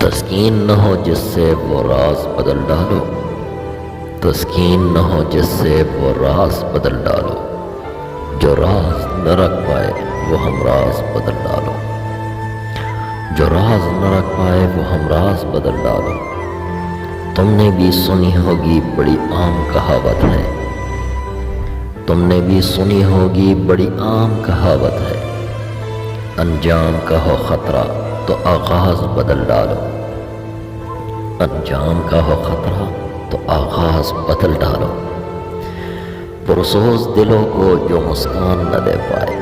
تسکین نہ ہو جس سے وہ راز بدل ڈالو، تسکین نہ ہو جس سے وہ راز بدل ڈالو، جو راز نہ رکھ پائے وہ ہم راز بدل ڈالو، جو راز نہ رکھ پائے وہ ہم راز بدل ڈالو۔ تم نے بھی سنی ہوگی بڑی عام کہاوت ہے، تم نے بھی سنی ہوگی بڑی عام کہاوت ہے، انجام کا ہو خطرہ تو آغاز بدل ڈالو، انجام کا ہو خطرہ تو آغاز بدل ڈالو۔ پرسوز دلوں کو جو مسکان نہ دے پائے،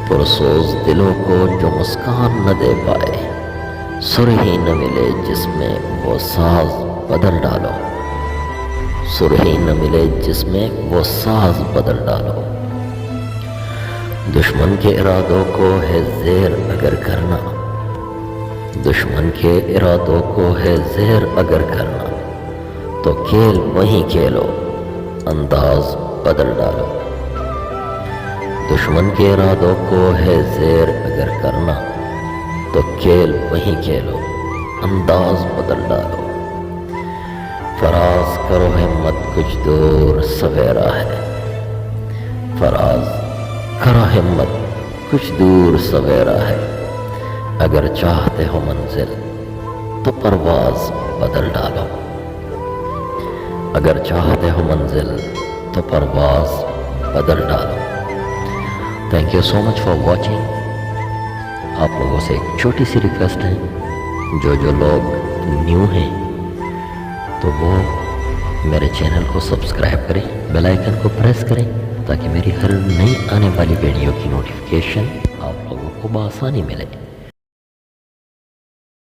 پرسوز دلوں کو جو مسکان نہ دے پائے، سر ہی نہ ملے جس میں وہ ساز بدل ڈالو، سر ہی نہ ملے جس میں وہ ساز بدل ڈالو۔ دشمن کے ارادوں کو ہے زیر اگر کرنا، دشمن کے ارادوں کو ہے زیر اگر کرنا، تو کھیل وہیں کھیلو انداز بدل ڈالو، دشمن کے ارادوں کو ہے زیر اگر کرنا، تو کھیل وہیں کھیلو انداز بدل ڈالو۔ فراز کرو ہمت کچھ دور سویرا ہے، فراز کرو ہمت کچھ دور سویرا ہے، اگر چاہتے ہو منزل تو پرواز بدل ڈالو، اگر چاہتے ہو منزل تو پرواز بدل ڈالو۔ Thank you so much for watching. آپ لوگوں سے ایک چھوٹی سی ریکویسٹ ہے، جو لوگ نیو ہیں تو وہ میرے چینل کو سبسکرائب کریں، بیل آئیکن کو پریس کریں، تاکہ میری ہر نئی آنے والی ویڈیو کی نوٹیفیکیشن آپ لوگوں کو بآسانی ملے۔